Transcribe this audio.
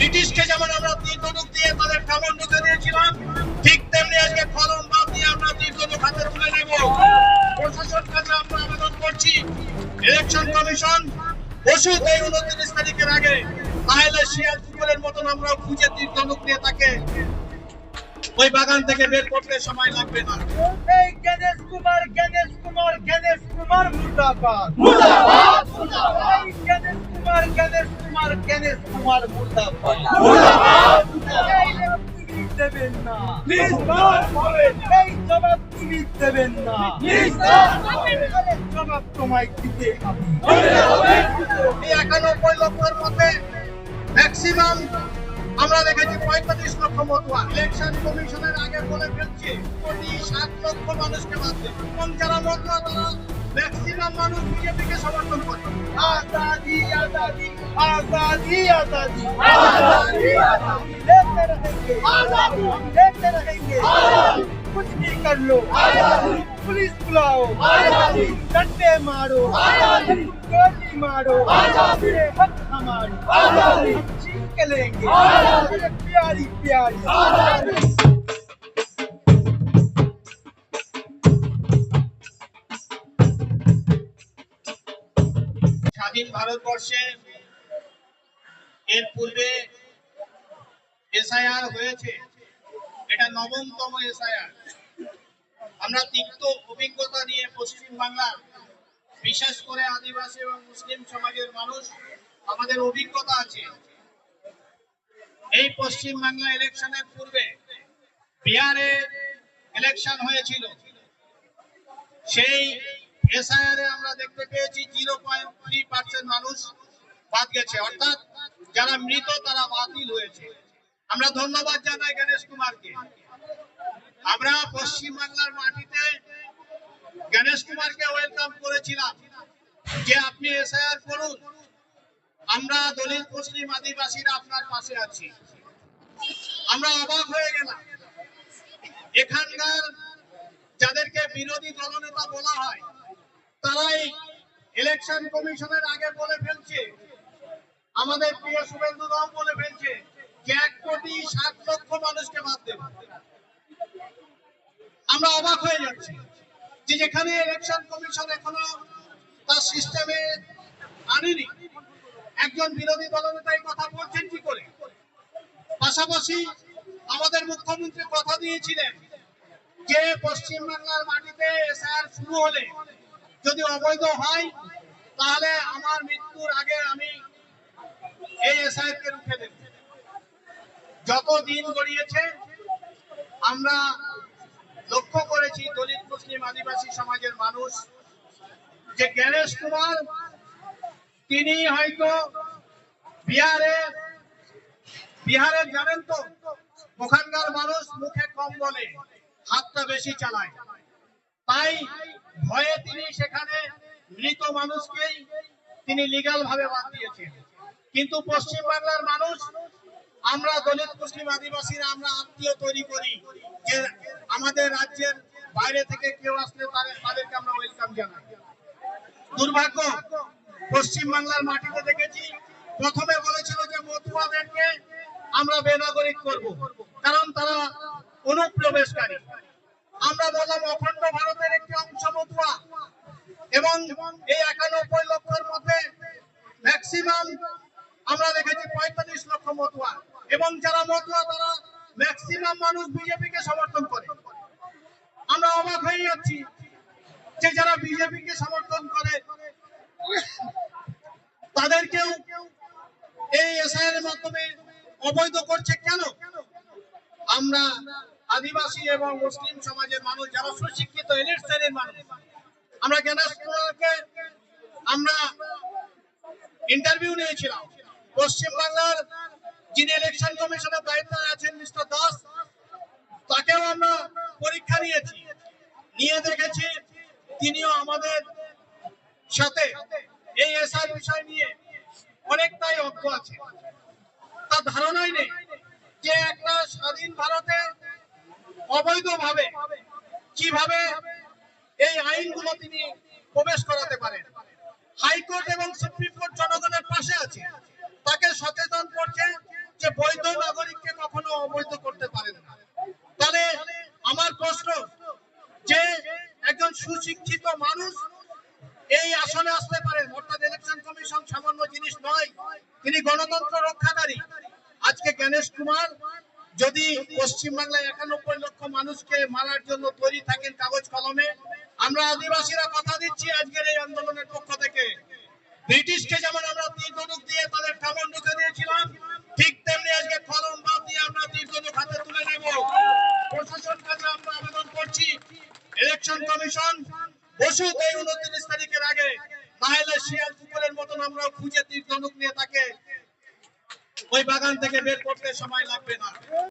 ব্রিটিশকে যেমন আমরা তীর্থনুক দিয়ে তাদের কামড় ঢুকে দিয়েছিলাম, ঠিক তেমনি আজকে কলম বাদ দিয়ে আমরা তীর্থনুক হাতে তুলে নেব। প্রশাসন কাছে আমরা আবেদন করছি, ইলেকশন কমিশন বসুক এই 29 তারিখের আগে, তাহলে শিয়াল কুকুরের মতন আমরা খুঁজে তীর্থনুক দিয়ে তাকে ওই বাগান থেকে বের করতে সময় লাগবে না। এই গণেশ কুমার মুর্দাবাদ মুর্দাবাদ মুর্দাবাদ। এই গণেশ কুমার মুর্দাবাদ মুর্দাবাদ। এই পুলিশ দেবেন না প্লিজ স্যার, এই জবাব পুলিশ দেবেন না প্লিজ স্যার, জবাব তোমায় দিতে হবে। এই 91 লক্ষের মধ্যে ম্যাক্সিমাম আমরা দেখেছি 45 লক্ষ মতুয়া। ইলেকশন কমিশনের আগে বলে ফেলছে 7 লক্ষ মানুষকে বাঁধবে, এবং যারা মতুয়া তারা ম্যাক্সিমাম মানুষ বিজেপিকে সমর্থন করে। आजादी आजादी आजादी आजादी आजादी आजादी लेते रहेंगे आजादी लेते रहेंगे आजादी। कुछ भी कर लो आजादी, पुलिस बुलाओ आजादी, डंडे मारो आजादी, गोली मारो आजादी, हक हमारी आजादी, हम छीन के लेंगे आजादी, प्यारी प्यारी आजादी। স্বাধীন ভারতবর্ষে এর পূর্বে এসআইআর হয়েছে, এটা 9তম এসআইআর। আমরা তিক্ত অভিজ্ঞতা নিয়ে পশ্চিম বাংলার বিশেষ করে আদিবাসী এবং মুসলিম সমাজের মানুষ আমাদের অভিজ্ঞতা আছে। এই পশ্চিম বাংলা ইলেকশনের পূর্বে বিহারে ইলেকশন হয়েছিল, সেই এসআইআরে আমরা দেখতে পেয়েছি 0.3% মানুষ বাদ গেছে, অর্থাৎ যারা মৃত তারা বাতিল হয়েছে। আমরা ধন্যবাদ জানাই গণেশ কুমারকে। আমরা পশ্চিম বাংলার মাটিতে গণেশ কুমারকে ওয়েলকাম করেছিলাম যে আপনি এসআইআর করুন, আমরা দলিত মুসলিম আদিবাসীরা আপনার পাশে আছি। আমরা অবাক হয়ে গেলাম, এখানকার যাদেরকে বিরোধী দলনেতা বলা হয় তারাই ইলেকশন কমিশনের আগে বলে ফেলছে, আমাদের প্রিয় শুভেন্দু রাও বলে ফেলছে যে 1,60,00,000 মানুষকে বাদ দেবে। আমরা অবাক হয়ে যাচ্ছি যে যেখানে ইলেকশন কমিশন এখনো তার সিস্টেমে আনেনি, একজন বিরোধী দলনেতা এই কথা বলছেন কি করে? পাশাপাশি আমাদের মুখ্যমন্ত্রী কথা দিয়েছিলেন যে পশ্চিম বাংলার মাটিতে এসআইআর শুরু হলে যদি অবৈধ হয় তাহলে আমার মৃত্যুর আগে আমি এই এসআইআর কে রুখে দেব। যত দিন গড়িয়েছে আমরা লক্ষ্য করেছি দলিত মুসলিম আদিবাসী সমাজের মানুষ যে গণেশ কুমার তিনি হয়তো বিহারের জানেন তো ওখানকার মানুষ মুখে কম বলে, হাতটা বেশি চালায়, তাই ভয়ে তিনি সেখানে মৃত মানুষকেই তিনি লিগ্যাল ভাবে বাদ দিয়েছেন। কিন্তু পশ্চিম বাংলার মানুষ, আমরা দলিত মুসলিম আদিবাসীরা আমরা আত্মীয় তৈরি করি যে আমাদের রাজ্যের বাইরে থেকে কেউ আসলে তাদেরকে আমরা ওয়েলকাম জানাই। দুর্ভাগ্য পশ্চিম বাংলার মাটিতে দেখেছি প্রথমে বলেছিল যে মতুয়াদেরকে আমরা বেনাগরিক করব, কারণ তারা অনুপ্রবেশকারী। আমরা বললাম অখণ্ড ভারতের একটি অংশ মতুয়া, এবং এই 91 লক্ষের মধ্যে ম্যাক্সিমাম আমরা দেখেছি 45 লক্ষ মতুয়া, এবং যারা মতুয়া তারা ম্যাক্সিমাম মানুষ বিজেপিকে সমর্থন করে। আমরা অবাক হয়ে যাচ্ছি যে যারা বিজেপিকে সমর্থন করে তাদেরকেও এই এসআইআর এর মাধ্যমে অবৈধ করছে কেন? আমরা আদিবাসী এবং মুসলিম সমাজের মানুষ যারা সুশিক্ষিত এলিট শ্রেণীর মানুষ, আমরা গণেশ কুমারকে আমরা ইন্টারভিউ নিয়েছিলাম। পশ্চিম বাংলার যিনি ইলেকশন কমিশনের দায়িত্বে আছেন মিস্টার দাস, তাকেও আমরা পরীক্ষা নিয়ে দেখেছি তিনিও আমাদের সাথে এই এসআর বিষয় নিয়ে অনেকটাই অজ্ঞ আছে, তার ধারণাই নেই যে একটা স্বাধীন ভারতে অবৈধভাবে কিভাবে এই আইনগুলো তিনি প্রবেশ করাতে পারেন। হাইকোর্ট এবং সুপ্রিম কোর্ট জনগণের পাশে আছে, তাকে সচেতন করছে যে বৈধ নাগরিককে কখনো অবৈধ করতে পারেন না। তাহলে আমার প্রশ্ন, যে একজন সুশিক্ষিত মানুষ এই আসনে আসতে পারেন, অর্থাৎ ইলেকশন কমিশন সামান্য জিনিস নয়, তিনি গণতন্ত্র রক্ষাকারী। আজকে গণেশ কুমার যদি পশ্চিমবাংলায় 91 লক্ষ মানুষকে মারার জন্য তৈরি থাকেন কাগজ কলমে, আমরা আদিবাসীরা কথা দিচ্ছি আজকের এই আন্দোলনের পক্ষ থেকে, ব্রিটিশকে যেমন আমরা তীর ধনুক দিয়ে তাদের কামড় ঢুকে দিয়েছিলাম, ঠিক তেমনি আজকে কলম বাদ দিয়ে আমরা তীর ধনুক হাতে তুলে নেব। প্রশাসন কাছে আমরা আবেদন করছি, ইলেকশন কমিশন বসুক এই 29 তারিখের আগে, নাহলে শিয়াল কুকুরের মতন আমরা খুঁজে তীর ধনুক নিয়ে তাকে ওই বাগান থেকে বের করতে সময় লাগবে না।